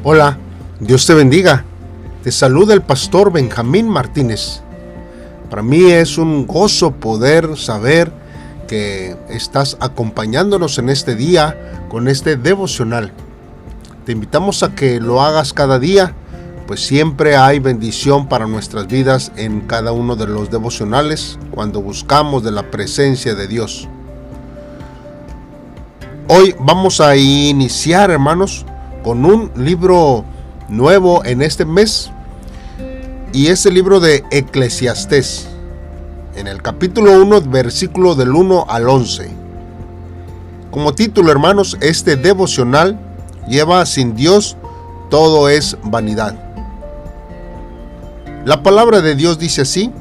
Hola, Dios te bendiga. Te saluda el pastor Benjamín Martínez. Para mí es un gozo poder saber que estás acompañándonos en este día con este devocional. Te invitamos a que lo hagas cada día, pues siempre hay bendición para nuestras vidas en cada uno de los devocionales cuando buscamos de la presencia de Dios. Hoy vamos a iniciar, hermanos, con un libro nuevo en este mes, y es el libro de Eclesiastés, en el capítulo 1, versículo del 1 al 11. Como título, hermanos, este devocional lleva: sin Dios todo es vanidad. La palabra de Dios dice así: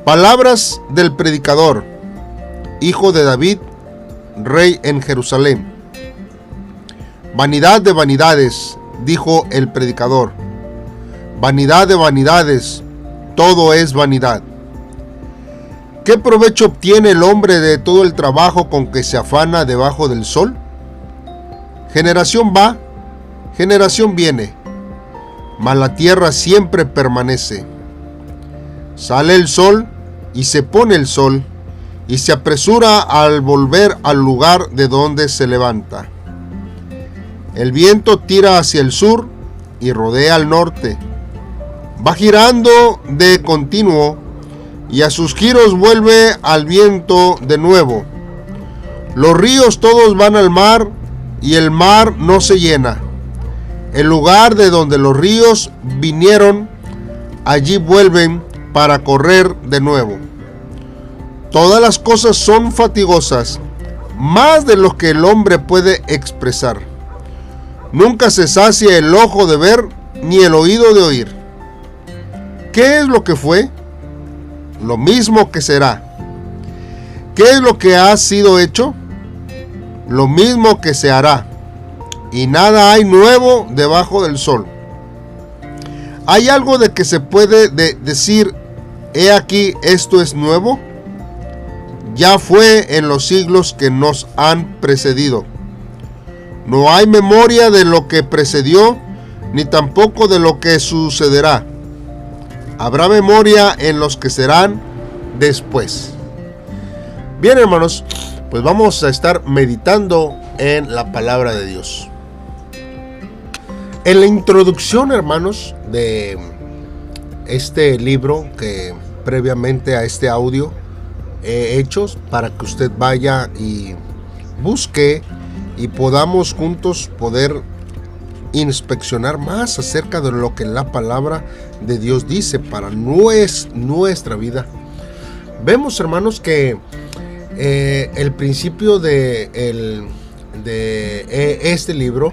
palabras del predicador, hijo de David, rey en Jerusalén. Vanidad de vanidades, dijo el predicador. Vanidad de vanidades, todo es vanidad. ¿Qué provecho obtiene el hombre de todo el trabajo con que se afana debajo del sol? Generación va, generación viene, mas la tierra siempre permanece. Sale el sol y se pone el sol, y se apresura al volver al lugar de donde se levanta. El viento tira hacia el sur y rodea al norte. Va girando de continuo, y a sus giros vuelve al viento de nuevo. Los ríos todos van al mar, y el mar no se llena. El lugar de donde los ríos vinieron, allí vuelven para correr de nuevo. Todas las cosas son fatigosas, más de lo que el hombre puede expresar. Nunca se sacia el ojo de ver, ni el oído de oír. ¿Qué es lo que fue? Lo mismo que será. ¿Qué es lo que ha sido hecho? Lo mismo que se hará. Y nada hay nuevo debajo del sol. ¿Hay algo de que se puede decir, he aquí, esto es nuevo? Ya fue en los siglos que nos han precedido. No hay memoria de lo que precedió, ni tampoco de lo que sucederá. Habrá memoria en los que serán después. Bien, hermanos, pues vamos a estar meditando en la palabra de Dios. En la introducción, hermanos, de este libro que previamente a este audio he hecho para que usted vaya y busque y podamos juntos poder inspeccionar más acerca de lo que la palabra de Dios dice para nuestra vida. Vemos, hermanos, que el principio de este libro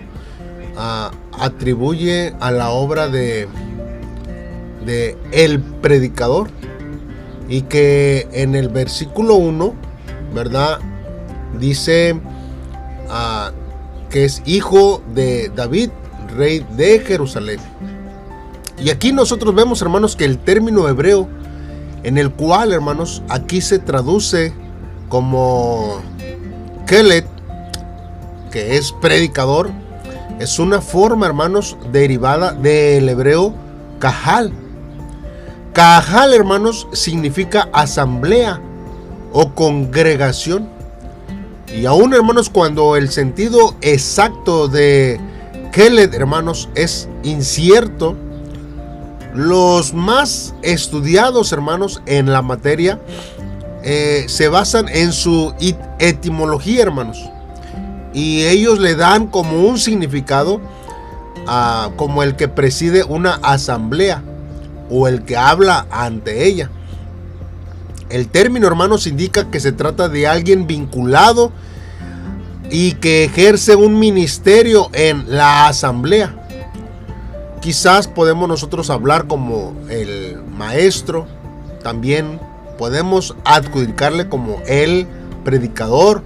atribuye a la obra de el predicador, y que en el versículo 1, ¿verdad?, dice que es hijo de David, rey de Jerusalén. Y aquí nosotros vemos, hermanos, que el término hebreo en el cual, hermanos, aquí se traduce como kelet, que es predicador, es una forma, hermanos, derivada del hebreo kahal. Kahal, hermanos, significa asamblea o congregación. Y aún, hermanos, cuando el sentido exacto de kelet, hermanos, es incierto, los más estudiados, hermanos, en la materia se basan en su etimología, hermanos, y ellos le dan como un significado como el que preside una asamblea o el que habla ante ella. El término, hermanos, indica que se trata de alguien vinculado y que ejerce un ministerio en la asamblea. Quizás podemos nosotros hablar como el maestro, también podemos adjudicarle como el predicador,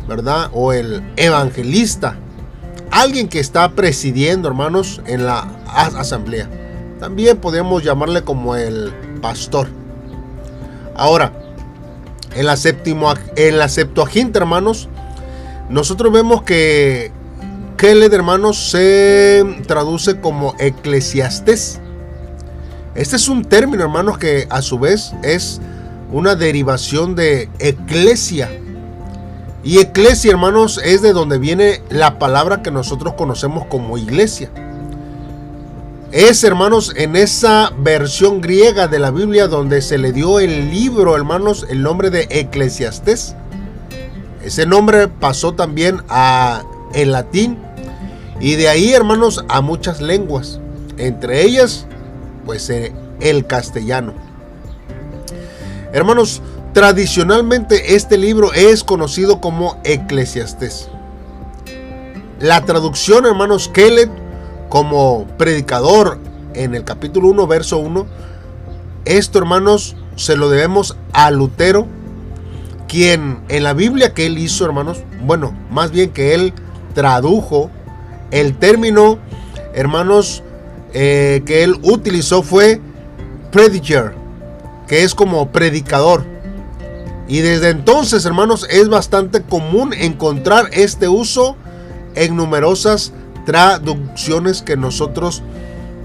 ¿verdad?, o el evangelista, alguien que está presidiendo, hermanos, en la asamblea. También podemos llamarle como el pastor. Ahora, en la Septuaginta, hermanos, nosotros vemos que Keled, hermanos, se traduce como Eclesiastés. Este es un término, hermanos, que a su vez es una derivación de eclesia. Y eclesia, hermanos, es de donde viene la palabra que nosotros conocemos como iglesia. Es, hermanos, en esa versión griega de la Biblia donde se le dio el libro, hermanos, el nombre de Eclesiastés. Ese nombre pasó también el latín y de ahí, hermanos, a muchas lenguas, entre ellas pues el castellano. Hermanos, tradicionalmente este libro es conocido como Eclesiastés. La traducción, hermanos, Keled como predicador en el capítulo 1, verso 1, esto, hermanos, se lo debemos a Lutero, quien en la Biblia que él hizo, hermanos, bueno, más bien que él tradujo, el término, hermanos, que él utilizó fue prediger, que es como predicador. Y desde entonces, hermanos, es bastante común encontrar este uso en numerosas traducciones que nosotros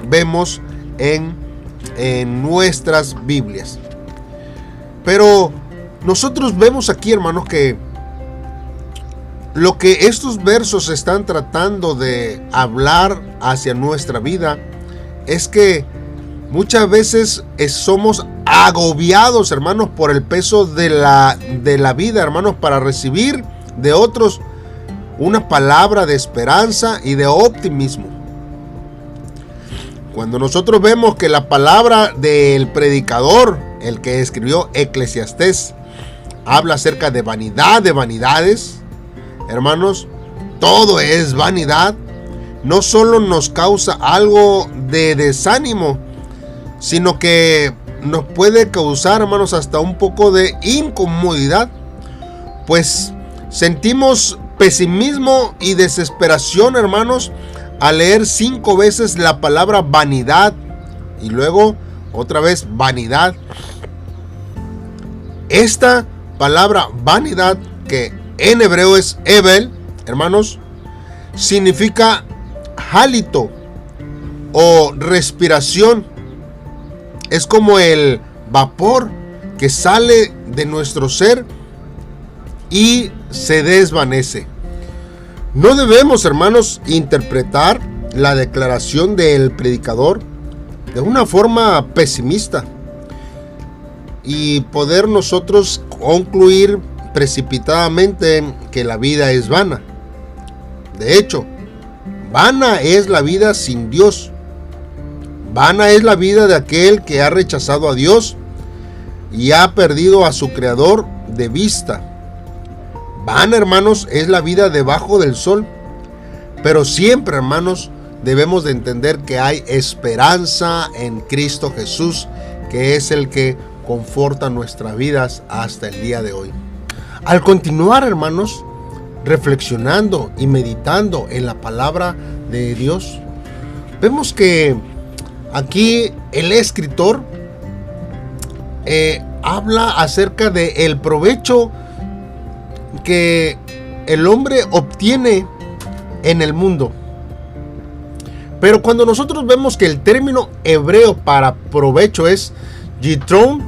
vemos en nuestras Biblias. Pero nosotros vemos aquí, hermanos, que lo que estos versos están tratando de hablar hacia nuestra vida es que muchas veces somos agobiados, hermanos, por el peso de la vida, hermanos, para recibir de otros una palabra de esperanza y de optimismo. Cuando nosotros vemos que la palabra del predicador, el que escribió Eclesiastés, habla acerca de vanidad de vanidades, hermanos, todo es vanidad, no solo nos causa algo de desánimo, sino que nos puede causar, hermanos, hasta un poco de incomodidad, pues sentimos pesimismo y desesperación, hermanos, al leer 5 veces la palabra vanidad y luego otra vez vanidad. Esta palabra vanidad, que en hebreo es Evel, hermanos, significa hálito o respiración. Es como el vapor que sale de nuestro ser y se desvanece. No debemos, hermanos, interpretar la declaración del predicador de una forma pesimista y poder nosotros concluir precipitadamente que la vida es vana. De hecho, vana es la vida sin Dios. Vana es la vida de aquel que ha rechazado a Dios y ha perdido a su Creador de vista. Vana, hermanos, es la vida debajo del sol. Pero siempre, hermanos, debemos de entender que hay esperanza en Cristo Jesús, que es el que conforta nuestras vidas hasta el día de hoy. Al continuar, hermanos, reflexionando y meditando en la palabra de Dios, vemos que aquí el escritor habla acerca del provecho que el hombre obtiene en el mundo. Pero cuando nosotros vemos que el término hebreo para provecho es yitron,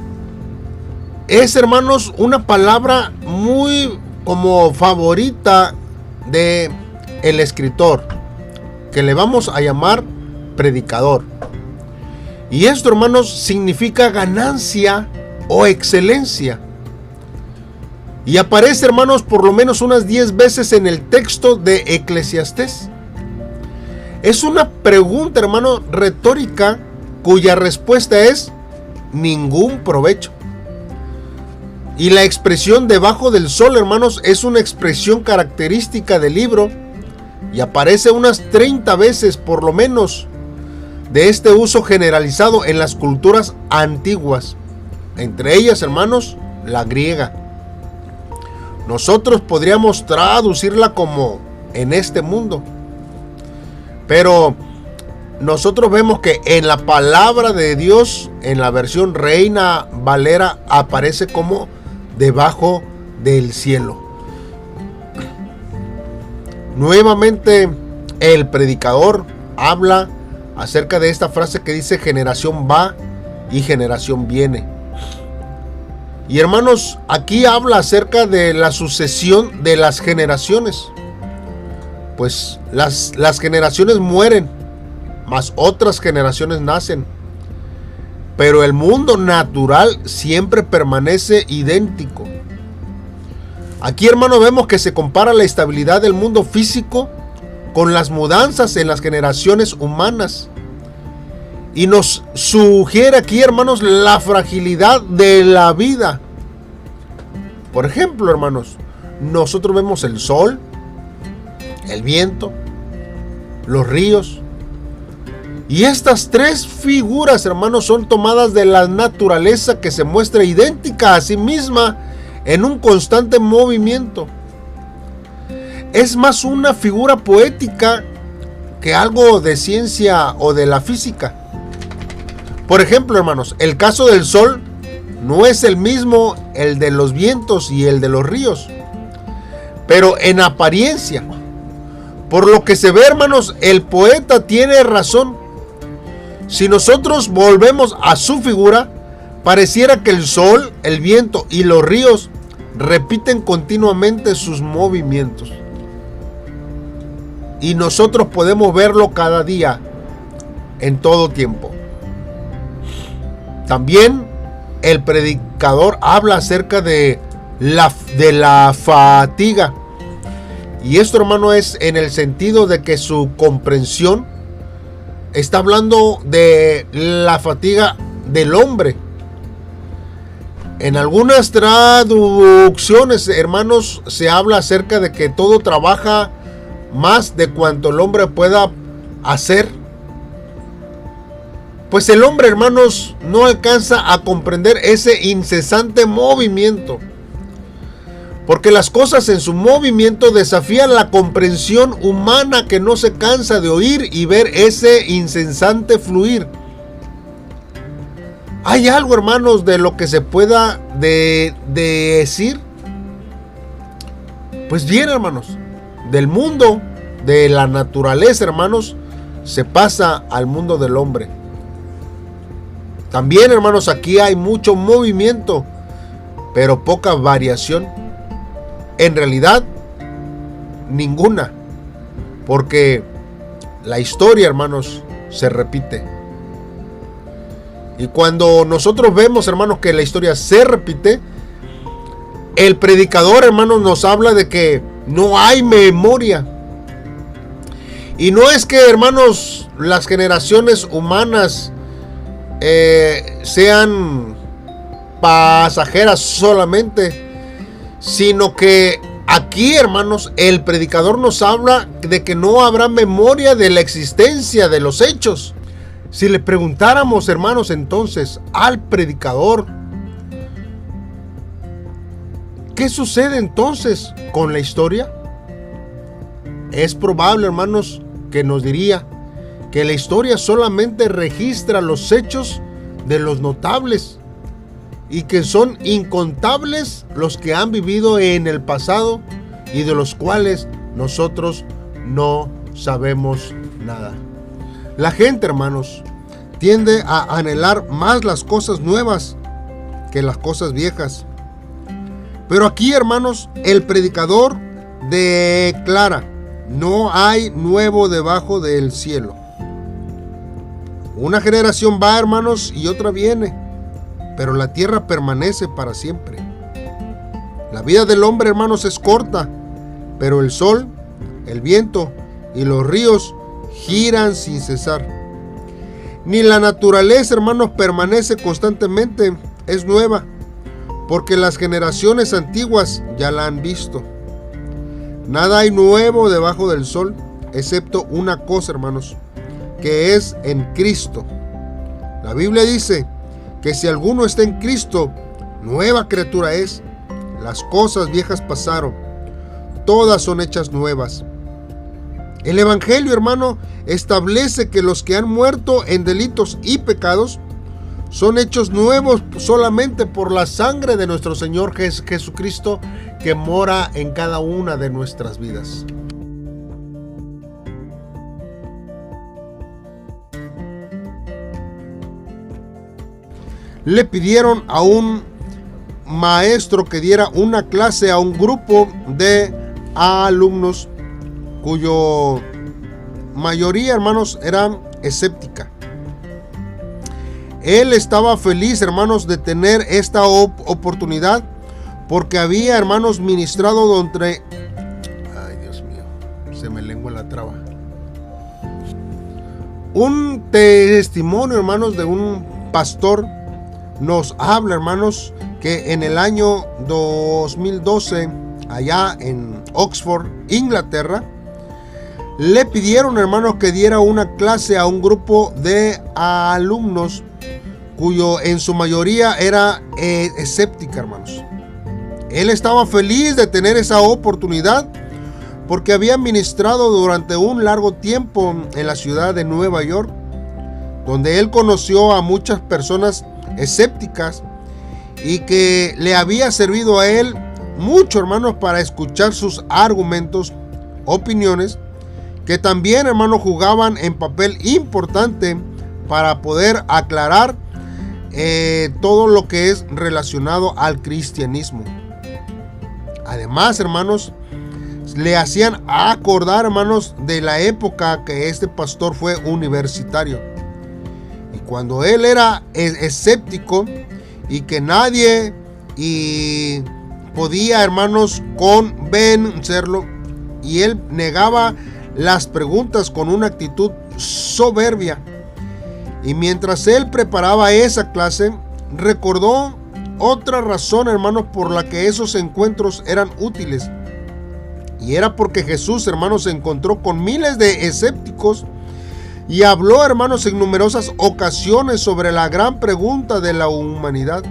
es, hermanos, una palabra muy como favorita de el escritor, que le vamos a llamar predicador. Y esto, hermanos, significa ganancia o excelencia. Y aparece, hermanos, por lo menos unas 10 veces en el texto de Eclesiastés. Es una pregunta, hermano, retórica, cuya respuesta es ningún provecho. Y la expresión debajo del sol, hermanos, es una expresión característica del libro y aparece unas 30 veces por lo menos de este uso generalizado en las culturas antiguas, entre ellas, hermanos, la griega. Nosotros podríamos traducirla como en este mundo, pero nosotros vemos que en la palabra de Dios, en la versión Reina Valera, aparece como debajo del cielo. Nuevamente el predicador habla acerca de esta frase que dice: generación va y generación viene. Y hermanos, aquí habla acerca de la sucesión de las generaciones. Pues las generaciones mueren, mas otras generaciones nacen. Pero el mundo natural siempre permanece idéntico. Aquí, hermano, vemos que se compara la estabilidad del mundo físico con las mudanzas en las generaciones humanas. Y nos sugiere aquí, hermanos, la fragilidad de la vida. Por ejemplo, hermanos, nosotros vemos el sol, el viento, los ríos. Y estas tres figuras, hermanos, son tomadas de la naturaleza, que se muestra idéntica a sí misma en un constante movimiento. Es más una figura poética que algo de ciencia o de la física. Por ejemplo, hermanos, el caso del sol no es el mismo el de los vientos y el de los ríos, pero en apariencia, por lo que se ve, hermanos, el poeta tiene razón. Si nosotros volvemos a su figura, pareciera que el sol, el viento y los ríos repiten continuamente sus movimientos. Y nosotros podemos verlo cada día, en todo tiempo. También el predicador habla acerca de la fatiga. Y esto, hermano, es en el sentido de que su comprensión está hablando de la fatiga del hombre. En algunas traducciones, hermanos, se habla acerca de que todo trabaja más de cuanto el hombre pueda hacer. Pues el hombre, hermanos, no alcanza a comprender ese incesante movimiento, porque las cosas en su movimiento desafían la comprensión humana, que no se cansa de oír y ver ese incesante fluir. ¿Hay algo, hermanos, de lo que se pueda decir? Pues bien, hermanos, del mundo, de la naturaleza, hermanos, se pasa al mundo del hombre. También, hermanos, aquí hay mucho movimiento, pero poca variación. En realidad, ninguna, porque la historia, hermanos, se repite. Y cuando nosotros vemos, hermanos, que la historia se repite, el predicador, hermanos, nos habla de que no hay memoria. Y no es que, hermanos, las generaciones humanas sean pasajeras solamente, sino que aquí, hermanos, el predicador nos habla de que no habrá memoria de la existencia de los hechos. Si le preguntáramos, hermanos, entonces al predicador, ¿qué sucede entonces con la historia? Es probable, hermanos, que nos diría que la historia solamente registra los hechos de los notables y que son incontables los que han vivido en el pasado y de los cuales nosotros no sabemos nada. La gente, hermanos, tiende a anhelar más las cosas nuevas que las cosas viejas. Pero aquí, hermanos, el predicador declara: no hay nuevo debajo del cielo. Una generación va, hermanos, y otra viene, pero la tierra permanece para siempre. La vida del hombre, hermanos, es corta, pero el sol, el viento y los ríos giran sin cesar. Ni la naturaleza, hermanos, permanece constantemente, es nueva, porque las generaciones antiguas ya la han visto. Nada hay nuevo debajo del sol, excepto una cosa, hermanos, que es en Cristo. La Biblia dice que si alguno está en Cristo, nueva criatura es. Las cosas viejas pasaron, todas son hechas nuevas. El Evangelio, hermano, establece que los que han muerto en delitos y pecados son hechos nuevos solamente por la sangre de nuestro Señor Jesucristo, que mora en cada una de nuestras vidas. le pidieron a un maestro que diera una clase a un grupo de alumnos cuyo mayoría, hermanos, eran escéptica. Él estaba feliz, hermanos, de tener esta oportunidad porque había, hermanos, ministrado donde... Ay, Dios mío, se me lengua la traba. Un testimonio, hermanos, de un pastor nos habla, hermanos, que en el año 2012, allá en Oxford, Inglaterra, le pidieron, hermanos, que diera una clase a un grupo de alumnos cuyo en su mayoría era escéptica, hermanos. Él estaba feliz de tener esa oportunidad porque había ministrado durante un largo tiempo en la ciudad de Nueva York, donde él conoció a muchas personas escépticas y que le había servido a él mucho, hermanos, para escuchar sus argumentos, opiniones, que también, hermanos, jugaban en papel importante para poder aclarar todo lo que es relacionado al cristianismo. Además, hermanos, le hacían acordar, hermanos, de la época que este pastor fue universitario. Y cuando él era escéptico y que nadie podía, hermanos, convencerlo, y él negaba las preguntas con una actitud soberbia. Y mientras él preparaba esa clase, recordó otra razón, hermanos, por la que esos encuentros eran útiles. Y era porque Jesús, hermanos, se encontró con miles de escépticos y habló, hermanos, en numerosas ocasiones sobre la gran pregunta de la humanidad,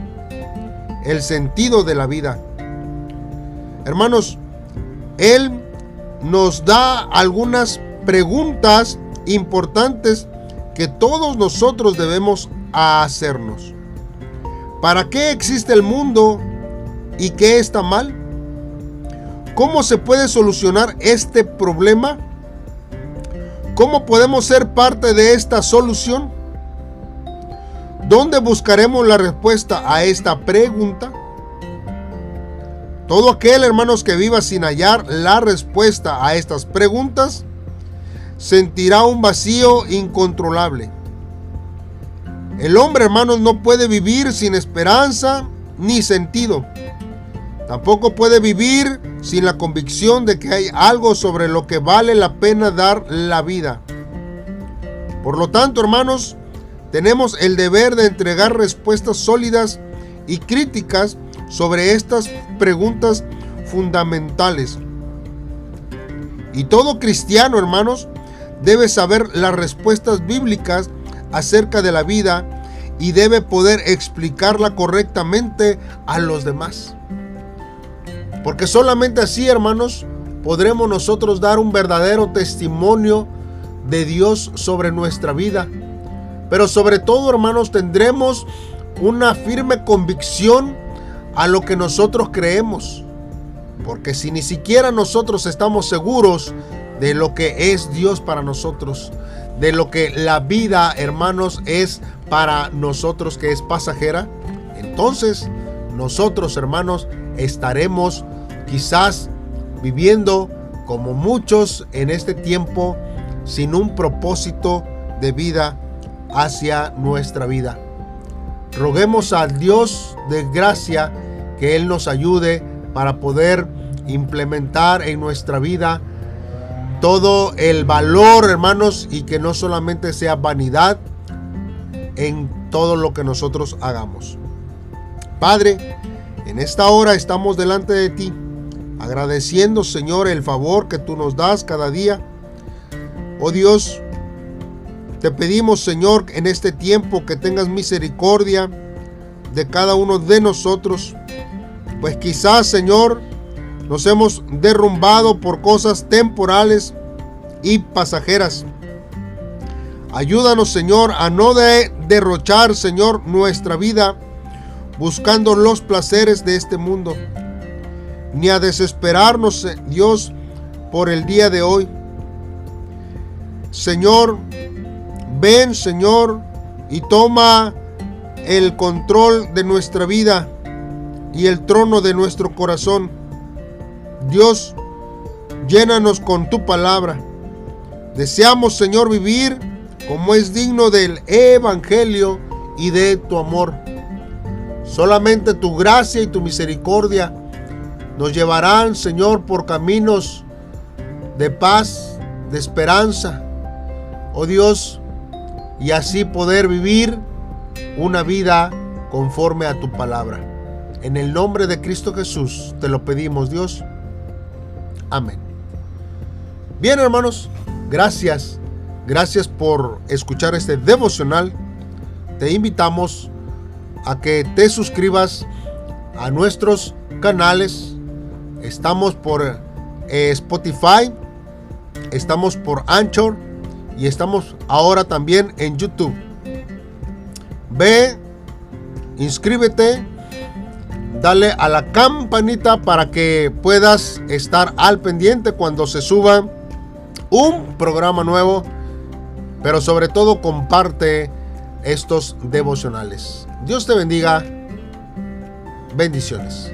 el sentido de la vida. Hermanos, él nos da algunas preguntas importantes que todos nosotros debemos hacernos. ¿Para qué existe el mundo y qué está mal? ¿Cómo se puede solucionar este problema? ¿Cómo podemos ser parte de esta solución? ¿Dónde buscaremos la respuesta a esta pregunta? Todo aquel, hermanos, que viva sin hallar la respuesta a estas preguntas sentirá un vacío incontrolable. El hombre, hermanos, no puede vivir sin esperanza ni sentido. Tampoco puede vivir sin la convicción de que hay algo sobre lo que vale la pena dar la vida. Por lo tanto, hermanos, tenemos el deber de entregar respuestas sólidas y críticas sobre estas preguntas fundamentales. Y todo cristiano, hermanos, debe saber las respuestas bíblicas acerca de la vida y debe poder explicarla correctamente a los demás. Porque solamente así, hermanos, podremos nosotros dar un verdadero testimonio de Dios sobre nuestra vida. Pero sobre todo, hermanos, tendremos una firme convicción a lo que nosotros creemos. Porque si ni siquiera nosotros estamos seguros de lo que es Dios para nosotros, de lo que la vida, hermanos, es para nosotros, que es pasajera, entonces nosotros, hermanos, estaremos quizás viviendo como muchos en este tiempo sin un propósito de vida hacia nuestra vida. Roguemos al Dios de gracia que Él nos ayude para poder implementar en nuestra vida todo el valor, hermanos, y que no solamente sea vanidad en todo lo que nosotros hagamos. Padre, en esta hora estamos delante de ti, agradeciendo, Señor, el favor que tú nos das cada día. Oh Dios, te pedimos, Señor, en este tiempo que tengas misericordia de cada uno de nosotros, pues quizás, Señor, nos hemos derrumbado por cosas temporales y pasajeras. Ayúdanos, Señor, a no derrochar, Señor, nuestra vida buscando los placeres de este mundo, ni a desesperarnos, Dios, por el día de hoy. Señor, ven, Señor, y toma el control de nuestra vida y el trono de nuestro corazón. Dios, llénanos con tu palabra. Deseamos, Señor, vivir como es digno del evangelio y de tu amor. Solamente tu gracia y tu misericordia nos llevarán, Señor, por caminos de paz, de esperanza, oh Dios, y así poder vivir una vida conforme a tu palabra. En el nombre de Cristo Jesús te lo pedimos, Dios. Amén. Bien, hermanos, gracias por escuchar este devocional. Te invitamos a que te suscribas a nuestros canales. Estamos por Spotify, estamos por Anchor y estamos ahora también en YouTube. Ve, inscríbete, dale a la campanita para que puedas estar al pendiente cuando se suba un programa nuevo, pero sobre todo comparte estos devocionales. Dios te bendiga. Bendiciones.